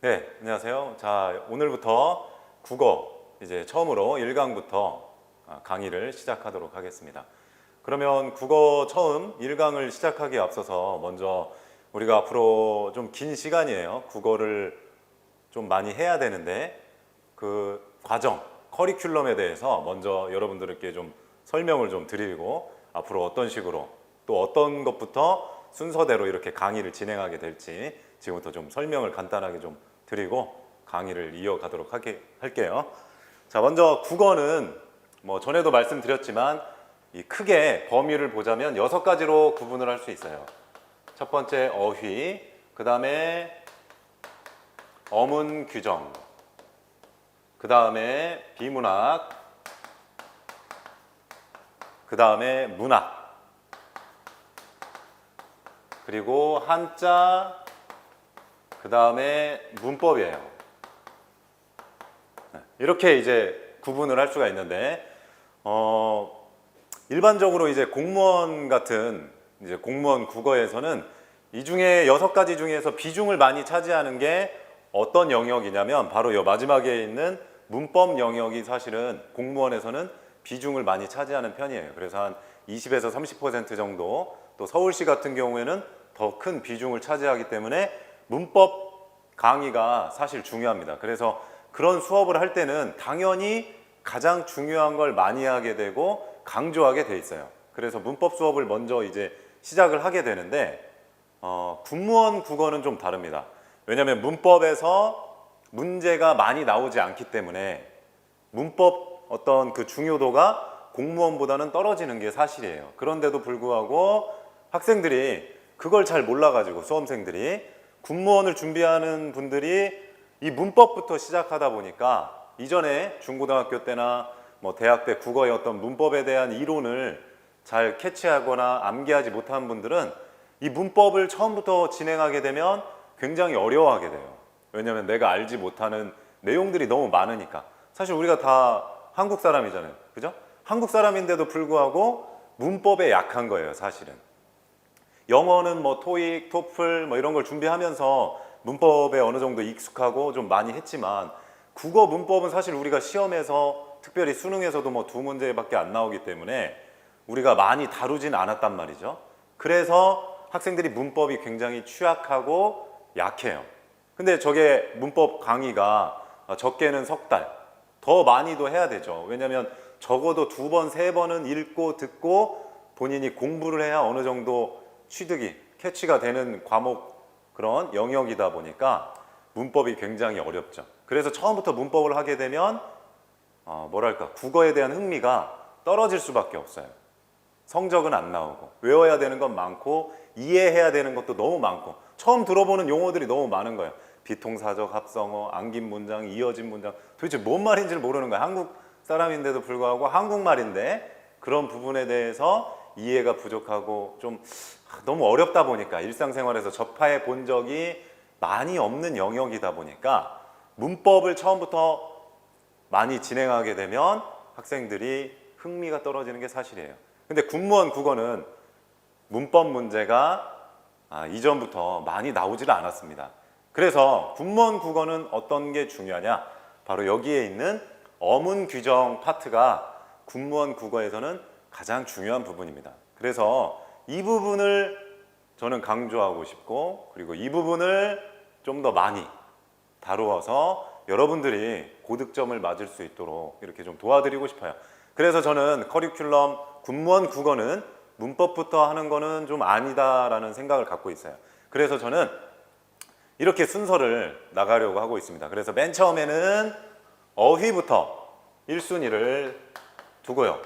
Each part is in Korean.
네, 안녕하세요. 자, 오늘부터 국어 이제 처음으로 1강부터 강의를 시작하도록 하겠습니다. 그러면 국어 처음 1강을 시작하기에 앞서서 먼저 우리가 앞으로 좀 긴 시간이에요. 국어를 좀 많이 해야 되는데 그 과정, 커리큘럼에 대해서 먼저 여러분들께 좀 설명을 좀 드리고 앞으로 어떤 식으로 또 어떤 것부터 순서대로 이렇게 강의를 진행하게 될지 지금부터 좀 설명을 간단하게 좀 드리고 강의를 이어가도록 할게요. 자, 먼저 국어는 뭐 전에도 말씀드렸지만 이 크게 범위를 보자면 6가지로 구분을 할 수 있어요. 첫 번째 어휘, 그 다음에 어문 규정, 그 다음에 비문학, 그 다음에 문학, 그리고 한자, 그 다음에 문법이에요. 이렇게 이제 구분을 할 수가 있는데, 일반적으로 이제 공무원 같은 이제 공무원 국어에서는 이 중에 6가지 중에서 비중을 많이 차지하는 게 어떤 영역이냐면 바로 이 마지막에 있는 문법 영역이 사실은 공무원에서는 비중을 많이 차지하는 편이에요. 그래서 한 20에서 30% 정도, 또 서울시 같은 경우에는 더 큰 비중을 차지하기 때문에 문법 강의가 사실 중요합니다. 그래서 그런 수업을 할 때는 당연히 가장 중요한 걸 많이 하게 되고 강조하게 돼 있어요. 그래서 문법 수업을 먼저 이제 시작을 하게 되는데 군무원 국어는 좀 다릅니다. 왜냐하면 문법에서 문제가 많이 나오지 않기 때문에 문법 어떤 그 중요도가 공무원보다는 떨어지는 게 사실이에요. 그런데도 불구하고 학생들이 그걸 잘 몰라가지고 수험생들이 군무원을 준비하는 분들이 이 문법부터 시작하다 보니까 이전에 중고등학교 때나 뭐 대학 때 국어의 어떤 문법에 대한 이론을 잘 캐치하거나 암기하지 못한 분들은 이 문법을 처음부터 진행하게 되면 굉장히 어려워하게 돼요. 왜냐하면 내가 알지 못하는 내용들이 너무 많으니까. 사실 우리가 다 한국 사람이잖아요. 그죠? 한국 사람인데도 불구하고 문법에 약한 거예요, 사실은. 영어는 뭐 토익, 토플 뭐 이런 걸 준비하면서 문법에 어느 정도 익숙하고 좀 많이 했지만 국어 문법은 사실 우리가 시험에서 특별히 수능에서도 뭐 2문제밖에 안 나오기 때문에 우리가 많이 다루진 않았단 말이죠. 그래서 학생들이 문법이 굉장히 취약하고 약해요. 근데 저게 문법 강의가 적게는 석 달, 더 많이도 해야 되죠. 왜냐하면 적어도 2번, 3번은 읽고 듣고 본인이 공부를 해야 어느 정도 취득이, 캐치가 되는 과목 그런 영역이다 보니까 문법이 굉장히 어렵죠. 그래서 처음부터 문법을 하게 되면 뭐랄까 국어에 대한 흥미가 떨어질 수밖에 없어요. 성적은 안 나오고 외워야 되는 건 많고 이해해야 되는 것도 너무 많고 처음 들어보는 용어들이 너무 많은 거예요. 비통사적, 합성어, 안긴 문장, 이어진 문장, 도대체 뭔 말인지를 모르는 거예요. 한국 사람인데도 불구하고 한국말인데 그런 부분에 대해서 이해가 부족하고 좀 너무 어렵다 보니까 일상생활에서 접해 본 적이 많이 없는 영역이다 보니까 문법을 처음부터 많이 진행하게 되면 학생들이 흥미가 떨어지는 게 사실이에요. 근데 군무원 국어는 문법 문제가 이전부터 많이 나오지를 않았습니다. 그래서 군무원 국어는 어떤 게 중요하냐? 바로 여기에 있는 어문 규정 파트가 군무원 국어에서는 가장 중요한 부분입니다. 그래서 이 부분을 저는 강조하고 싶고 그리고 이 부분을 좀 더 많이 다루어서 여러분들이 고득점을 맞을 수 있도록 이렇게 좀 도와드리고 싶어요. 그래서 저는 커리큘럼 군무원 국어는 문법부터 하는 거는 좀 아니다라는 생각을 갖고 있어요. 그래서 저는 이렇게 순서를 나가려고 하고 있습니다. 그래서 맨 처음에는 어휘부터 1순위를 두고요.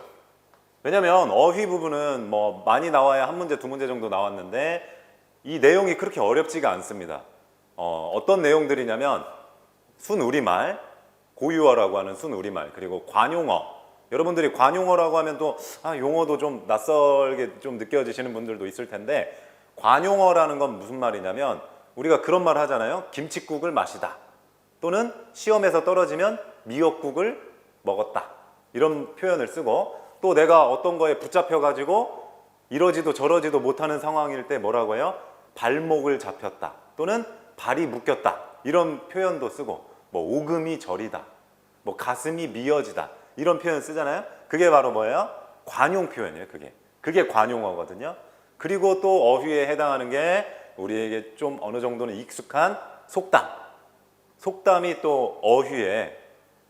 왜냐면 어휘 부분은 뭐 많이 나와야 1문제, 2문제 정도 나왔는데 이 내용이 그렇게 어렵지가 않습니다. 어떤 내용들이냐면 순우리말, 고유어라고 하는 순우리말, 그리고 관용어. 여러분들이 관용어라고 하면 또 용어도 좀 낯설게 좀 느껴지시는 분들도 있을 텐데 관용어라는 건 무슨 말이냐면 우리가 그런 말 하잖아요. 김칫국을 마시다. 또는 시험에서 떨어지면 미역국을 먹었다. 이런 표현을 쓰고 또 내가 어떤 거에 붙잡혀 가지고 이러지도 저러지도 못하는 상황일 때 뭐라고 해요? 발목을 잡혔다. 또는 발이 묶였다. 이런 표현도 쓰고 뭐 오금이 저리다, 뭐 가슴이 미어지다 이런 표현 쓰잖아요. 그게 바로 뭐예요? 관용 표현이에요. 그게 관용어거든요. 그리고 또 어휘에 해당하는 게 우리에게 좀 어느 정도는 익숙한 속담이 또 어휘에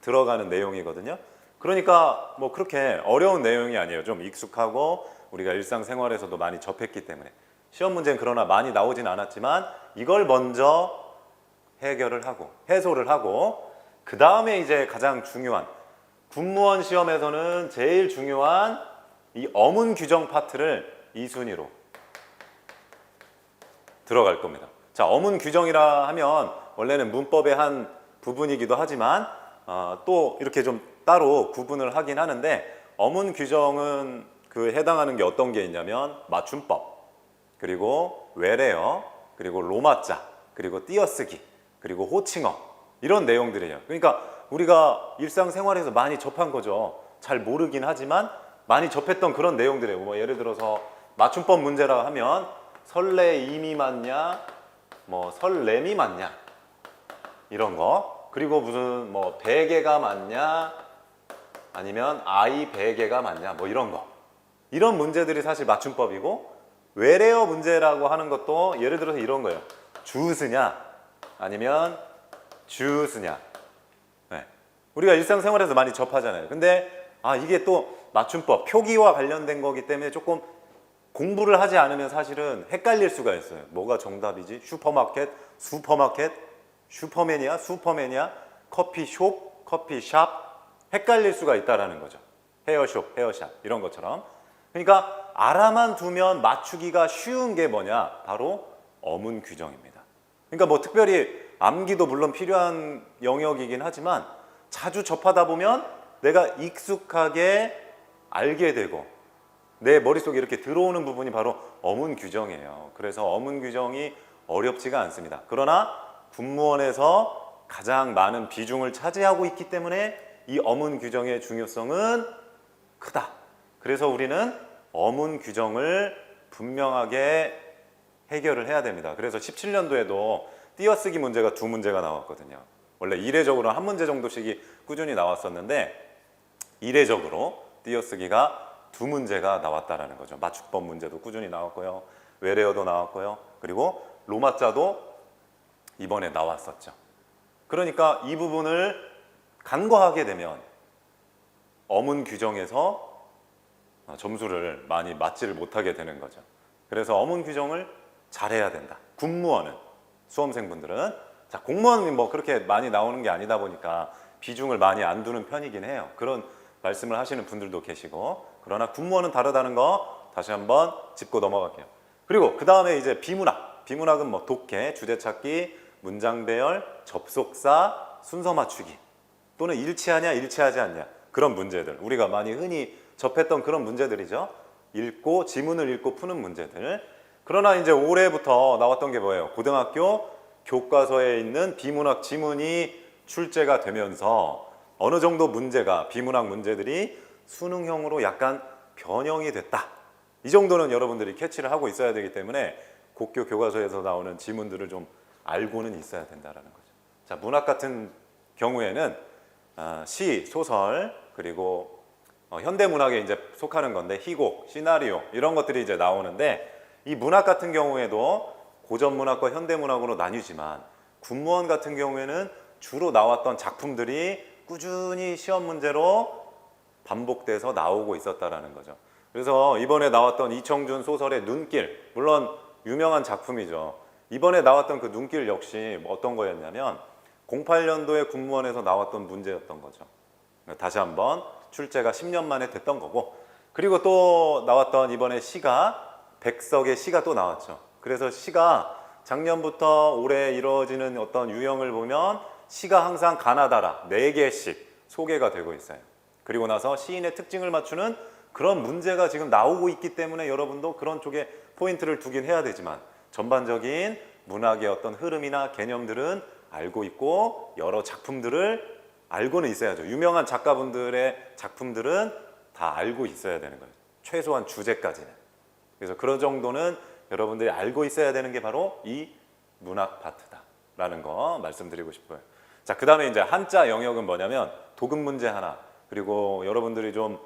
들어가는 내용이거든요. 그러니까 뭐 그렇게 어려운 내용이 아니에요. 좀 익숙하고 우리가 일상생활에서도 많이 접했기 때문에 시험 문제는 그러나 많이 나오진 않았지만 이걸 먼저 해결을 하고 해소를 하고 그 다음에 이제 가장 중요한 군무원 시험에서는 제일 중요한 이 어문 규정 파트를 2순위로 들어갈 겁니다. 자, 어문 규정이라 하면 원래는 문법의 한 부분이기도 하지만 또 이렇게 좀 따로 구분을 하긴 하는데 어문 규정은 그 해당하는 게 어떤 게 있냐면 맞춤법, 그리고 외래어, 그리고 로마자, 그리고 띄어쓰기, 그리고 호칭어 이런 내용들이에요. 그러니까 우리가 일상생활에서 많이 접한 거죠. 잘 모르긴 하지만 많이 접했던 그런 내용들이에요. 뭐 예를 들어서 맞춤법 문제라 하면 설레임이 맞냐, 뭐 설렘이 맞냐 이런 거, 그리고 무슨 뭐 베개가 맞냐 아니면 아이 베개가 맞냐 뭐 이런 거, 이런 문제들이 사실 맞춤법이고, 외래어 문제라고 하는 것도 예를 들어서 이런 거예요. 주스냐 아니면 주스냐. 네. 우리가 일상생활에서 많이 접하잖아요. 근데 이게 또 맞춤법, 표기와 관련된 거기 때문에 조금 공부를 하지 않으면 사실은 헷갈릴 수가 있어요. 뭐가 정답이지? 슈퍼마켓, 슈퍼마켓, 슈퍼맨이야, 커피숍, 커피샵, 헷갈릴 수가 있다라는 거죠. 헤어숍, 헤어샵 이런 것처럼. 그러니까 알아만 두면 맞추기가 쉬운 게 뭐냐? 바로 어문 규정입니다. 그러니까 뭐 특별히 암기도 물론 필요한 영역이긴 하지만 자주 접하다 보면 내가 익숙하게 알게 되고 내 머릿속에 이렇게 들어오는 부분이 바로 어문 규정이에요. 그래서 어문 규정이 어렵지가 않습니다. 그러나 군무원에서 가장 많은 비중을 차지하고 있기 때문에 이 어문 규정의 중요성은 크다. 그래서 우리는 어문 규정을 분명하게 해결을 해야 됩니다. 그래서 17년도에도 띄어쓰기 문제가 2문제가 나왔거든요. 원래 이례적으로 한 문제 정도씩이 꾸준히 나왔었는데 이례적으로 띄어쓰기가 2문제가 나왔다라는 거죠. 맞춤법 문제도 꾸준히 나왔고요. 외래어도 나왔고요. 그리고 로마자도 이번에 나왔었죠. 그러니까 이 부분을 간과하게 되면 어문 규정에서 점수를 많이 맞지를 못하게 되는 거죠. 그래서 어문 규정을 잘해야 된다. 군무원은, 수험생분들은. 자, 공무원은 뭐 그렇게 많이 나오는 게 아니다 보니까 비중을 많이 안 두는 편이긴 해요. 그런 말씀을 하시는 분들도 계시고, 그러나 군무원은 다르다는 거 다시 한번 짚고 넘어갈게요. 그리고 그 다음에 이제 비문학은 뭐 독해, 주제찾기, 문장 배열, 접속사, 순서 맞추기, 또는 일치하냐 일치하지 않냐 그런 문제들, 우리가 많이 흔히 접했던 그런 문제들이죠. 지문을 읽고 푸는 문제들. 그러나 이제 올해부터 나왔던 게 뭐예요? 고등학교 교과서에 있는 비문학 지문이 출제가 되면서 어느 정도 문제가, 비문학 문제들이 수능형으로 약간 변형이 됐다. 이 정도는 여러분들이 캐치를 하고 있어야 되기 때문에 고교 교과서에서 나오는 지문들을 좀 알고는 있어야 된다는 거죠. 자, 문학 같은 경우에는 시, 소설, 그리고 현대문학에 이제 속하는 건데 희곡, 시나리오 이런 것들이 이제 나오는데, 이 문학 같은 경우에도 고전문학과 현대문학으로 나뉘지만 군무원 같은 경우에는 주로 나왔던 작품들이 꾸준히 시험 문제로 반복돼서 나오고 있었다라는 거죠. 그래서 이번에 나왔던 이청준 소설의 눈길, 물론 유명한 작품이죠. 이번에 나왔던 그 눈길 역시 어떤 거였냐면 08년도에 군무원에서 나왔던 문제였던 거죠. 다시 한번 출제가 10년 만에 됐던 거고, 그리고 또 나왔던 이번에 시가, 백석의 시가 또 나왔죠. 그래서 시가 작년부터 올해 이루어지는 어떤 유형을 보면 시가 항상 가나다라 4개씩 소개가 되고 있어요. 그리고 나서 시인의 특징을 맞추는 그런 문제가 지금 나오고 있기 때문에 여러분도 그런 쪽에 포인트를 두긴 해야 되지만 전반적인 문학의 어떤 흐름이나 개념들은 알고 있고 여러 작품들을 알고는 있어야죠. 유명한 작가분들의 작품들은 다 알고 있어야 되는 거예요. 최소한 주제까지는. 그래서 그런 정도는 여러분들이 알고 있어야 되는 게 바로 이 문학 파트다. 된다라는 거 말씀드리고 싶어요. 자, 그 다음에 이제 한자 영역은 뭐냐면 도금 문제 하나, 그리고 여러분들이 좀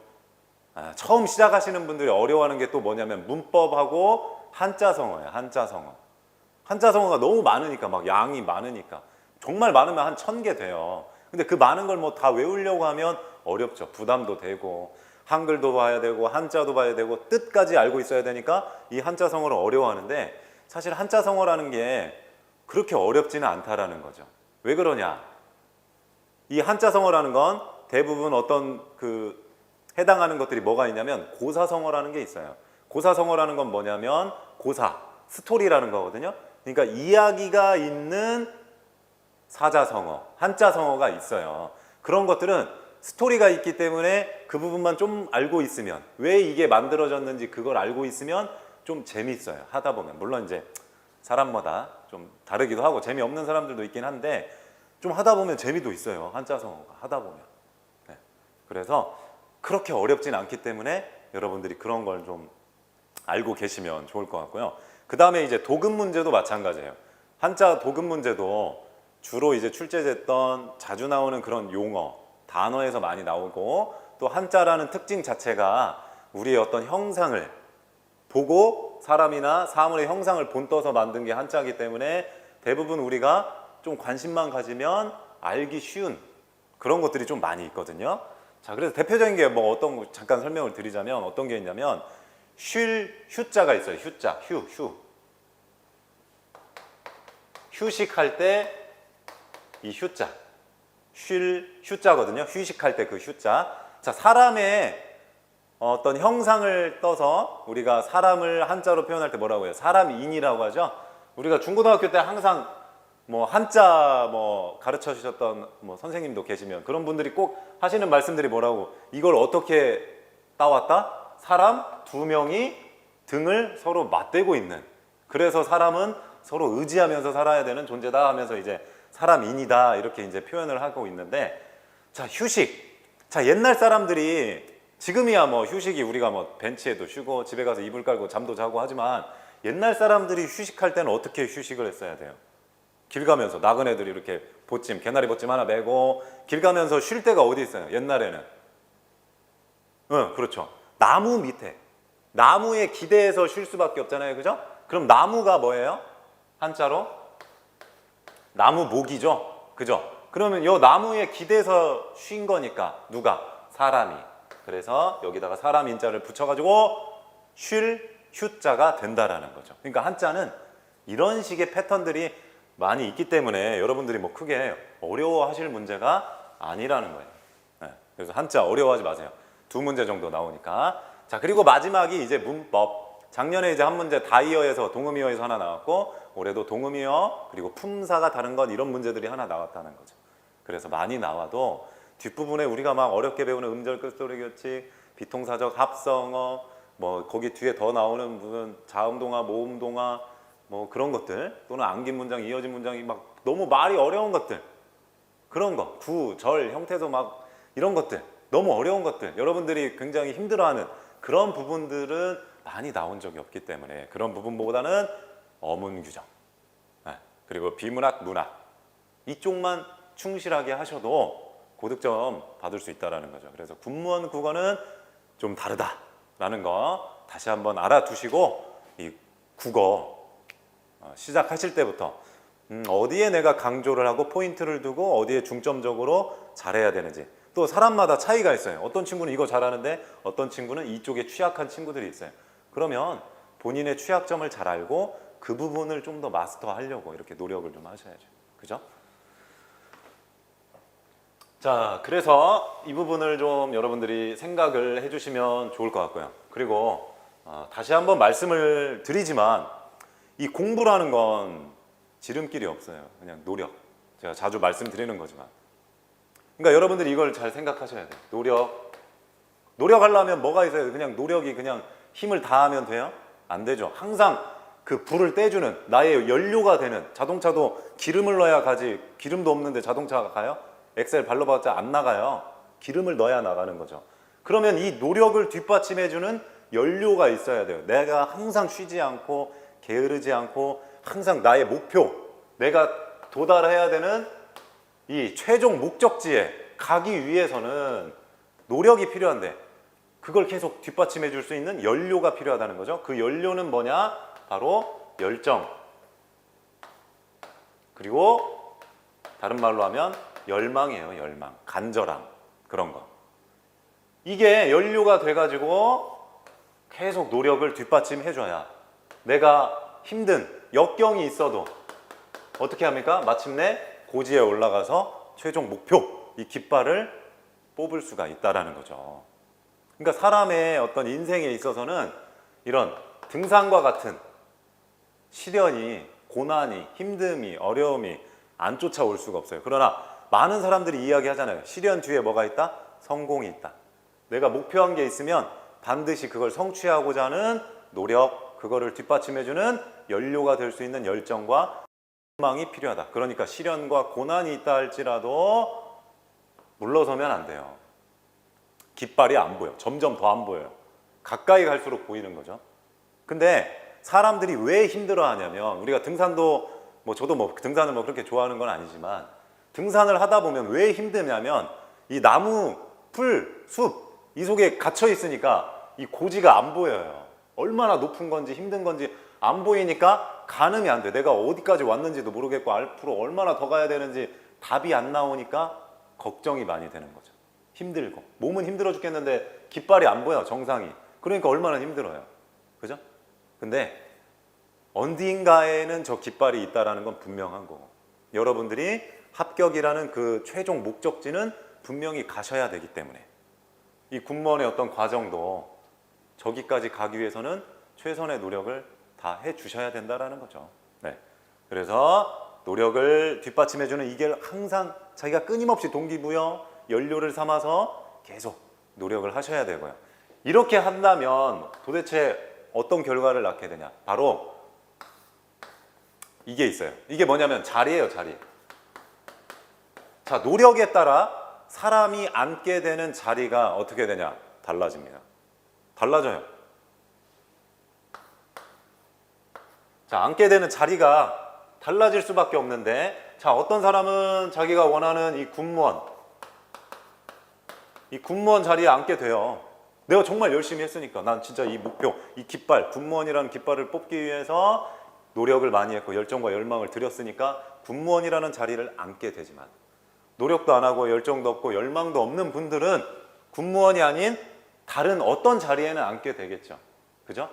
처음 시작하시는 분들이 어려워하는 게 또 뭐냐면 문법하고 한자성어예요. 한자성어. 한자성어가 너무 많으니까, 막 양이 많으니까, 정말 많으면 한 1000개 돼요. 근데 그 많은 걸 뭐 다 외우려고 하면 어렵죠. 부담도 되고, 한글도 봐야 되고, 한자도 봐야 되고, 뜻까지 알고 있어야 되니까 이 한자성어를 어려워하는데, 사실 한자성어라는 게 그렇게 어렵지는 않다라는 거죠. 왜 그러냐? 이 한자성어라는 건 대부분 어떤 해당하는 것들이 뭐가 있냐면 고사성어라는 게 있어요. 고사성어라는 건 뭐냐면 고사, 스토리라는 거거든요. 그러니까 이야기가 있는 사자성어, 한자성어가 있어요. 그런 것들은 스토리가 있기 때문에 그 부분만 좀 알고 있으면, 왜 이게 만들어졌는지 그걸 알고 있으면 좀 재밌어요. 하다 보면. 물론 이제 사람마다 좀 다르기도 하고 재미없는 사람들도 있긴 한데, 좀 하다 보면 재미도 있어요. 한자성어가 하다 보면. 네. 그래서 그렇게 어렵진 않기 때문에 여러분들이 그런 걸 좀 알고 계시면 좋을 것 같고요. 그 다음에 이제 도금 문제도 마찬가지예요. 한자 도금 문제도 주로 이제 출제됐던 자주 나오는 그런 용어, 단어에서 많이 나오고, 또 한자라는 특징 자체가 우리의 어떤 형상을 보고 사람이나 사물의 형상을 본떠서 만든 게 한자이기 때문에 대부분 우리가 좀 관심만 가지면 알기 쉬운 그런 것들이 좀 많이 있거든요. 자, 그래서 대표적인 게 뭐 어떤 거 잠깐 설명을 드리자면 어떤 게 있냐면 휴자가 있어요. 휴자, 휴식할 때 이 휴자, 휴자거든요. 휴식할 때 그 휴자. 자, 사람의 어떤 형상을 떠서 우리가 사람을 한자로 표현할 때 뭐라고 해요? 사람인이라고 하죠. 우리가 중고등학교 때 항상 뭐 한자 뭐 가르쳐 주셨던 뭐 선생님도 계시면 그런 분들이 꼭 하시는 말씀들이 뭐라고, 이걸 어떻게 따왔다? 사람 두 명이 등을 서로 맞대고 있는, 그래서 사람은 서로 의지하면서 살아야 되는 존재다 하면서 이제 사람인이다 이렇게 이제 표현을 하고 있는데, 자, 휴식. 자, 옛날 사람들이, 지금이야 뭐 휴식이 우리가 뭐 벤치에도 쉬고 집에 가서 이불 깔고 잠도 자고 하지만, 옛날 사람들이 휴식할 때는 어떻게 휴식을 했어야 돼요? 길 가면서 나그네들이 이렇게 보찜, 개나리 보찜 하나 메고 길 가면서 쉴 데가 어디 있어요? 옛날에는. 그렇죠. 나무 밑에, 나무에 기대서 쉴 수밖에 없잖아요. 그죠? 그럼 나무가 뭐예요? 한자로? 나무 목이죠. 그죠? 그러면 이 나무에 기대서 쉰 거니까 누가? 사람이. 그래서 여기다가 사람 인자를 붙여가지고 쉴 휴자가 된다라는 거죠. 그러니까 한자는 이런 식의 패턴들이 많이 있기 때문에 여러분들이 뭐 크게 어려워하실 문제가 아니라는 거예요. 네. 그래서 한자 어려워하지 마세요. 2문제 정도 나오니까. 자, 그리고 마지막이 이제 문법. 작년에 이제 한 문제 다이어에서 동음이어에서 하나 나왔고, 올해도 동음이어 그리고 품사가 다른 건 이런 문제들이 하나 나왔다는 거죠. 그래서 많이 나와도 뒷부분에 우리가 막 어렵게 배우는 음절, 끝소리 교칙, 비통사적, 합성어, 뭐 거기 뒤에 더 나오는 무슨 자음동화, 모음동화, 뭐 그런 것들, 또는 안긴 문장, 이어진 문장이 막 너무 말이 어려운 것들, 그런 거, 구, 절, 형태소 막 이런 것들, 너무 어려운 것들, 여러분들이 굉장히 힘들어하는 그런 부분들은 많이 나온 적이 없기 때문에 그런 부분보다는 어문 규정, 그리고 비문학, 문학 이쪽만 충실하게 하셔도 고득점 받을 수 있다는 거죠. 그래서 군무원 국어는 좀 다르다라는 거 다시 한번 알아두시고, 이 국어 시작하실 때부터 어디에 내가 강조를 하고 포인트를 두고 어디에 중점적으로 잘해야 되는지, 또 사람마다 차이가 있어요. 어떤 친구는 이거 잘하는데 어떤 친구는 이쪽에 취약한 친구들이 있어요. 그러면 본인의 취약점을 잘 알고 그 부분을 좀 더 마스터하려고 이렇게 노력을 좀 하셔야죠. 그죠? 자, 그래서 이 부분을 좀 여러분들이 생각을 해주시면 좋을 것 같고요. 그리고 다시 한번 말씀을 드리지만 이 공부라는 건 지름길이 없어요. 그냥 노력. 제가 자주 말씀드리는 거지만, 그러니까 여러분들이 이걸 잘 생각하셔야 돼요. 노력하려면 뭐가 있어요? 그냥 노력이 그냥 힘을 다하면 돼요? 안 되죠. 항상 그 불을 떼주는 나의 연료가 되는, 자동차도 기름을 넣어야 가지, 기름도 없는데 자동차가 가요? 엑셀 발라봤자 안 나가요. 기름을 넣어야 나가는 거죠. 그러면 이 노력을 뒷받침해주는 연료가 있어야 돼요. 내가 항상 쉬지 않고 게으르지 않고 항상 나의 목표, 내가 도달해야 되는 이 최종 목적지에 가기 위해서는 노력이 필요한데 그걸 계속 뒷받침해 줄 수 있는 연료가 필요하다는 거죠. 그 연료는 뭐냐? 바로 열정. 그리고 다른 말로 하면 열망이에요. 열망. 간절함. 그런 거. 이게 연료가 돼가지고 계속 노력을 뒷받침해 줘야 내가 힘든 역경이 있어도 어떻게 합니까? 마침내 고지에 올라가서 최종 목표, 이 깃발을 뽑을 수가 있다라는 거죠. 그러니까 사람의 어떤 인생에 있어서는 이런 등산과 같은 시련이, 고난이, 힘듦이, 어려움이 안 쫓아올 수가 없어요. 그러나 많은 사람들이 이야기하잖아요. 시련 뒤에 뭐가 있다? 성공이 있다. 내가 목표한 게 있으면 반드시 그걸 성취하고자 하는 노력, 그거를 뒷받침해주는 연료가 될 수 있는 열정과 희망이 필요하다. 그러니까 시련과 고난이 있다 할지라도 물러서면 안 돼요. 깃발이 안 보여. 점점 더 안 보여요. 가까이 갈수록 보이는 거죠. 근데 사람들이 왜 힘들어 하냐면 우리가 등산도 저도 등산을 그렇게 좋아하는 건 아니지만 등산을 하다 보면 왜 힘드냐면 이 나무, 풀, 숲 이 속에 갇혀 있으니까 이 고지가 안 보여요. 얼마나 높은 건지 힘든 건지 안 보이니까 가늠이 안 돼. 내가 어디까지 왔는지도 모르겠고 앞으로 얼마나 더 가야 되는지 답이 안 나오니까 걱정이 많이 되는 거죠. 힘들고 몸은 힘들어 죽겠는데 깃발이 안 보여. 정상이. 그러니까 얼마나 힘들어요. 그죠? 근데 어딘가에는 저 깃발이 있다는 건 분명한 거고 여러분들이 합격이라는 그 최종 목적지는 분명히 가셔야 되기 때문에 이 군무원의 어떤 과정도 저기까지 가기 위해서는 최선의 노력을 다 해주셔야 된다는 거죠. 네. 그래서 노력을 뒷받침해주는 이게 항상 자기가 끊임없이 동기부여, 연료를 삼아서 계속 노력을 하셔야 되고요. 이렇게 한다면 도대체 어떤 결과를 낳게 되냐? 바로 이게 있어요. 이게 뭐냐면 자리예요, 자리. 자, 노력에 따라 사람이 앉게 되는 자리가 어떻게 되냐? 달라집니다. 달라져요. 자, 앉게 되는 자리가 달라질 수밖에 없는데 자, 어떤 사람은 자기가 원하는 이 군무원 자리에 앉게 돼요. 내가 정말 열심히 했으니까 난 진짜 이 목표, 이 깃발, 군무원이라는 깃발을 뽑기 위해서 노력을 많이 했고 열정과 열망을 들였으니까 군무원이라는 자리를 앉게 되지만 노력도 안 하고 열정도 없고 열망도 없는 분들은 군무원이 아닌 다른 어떤 자리에는 앉게 되겠죠. 그죠?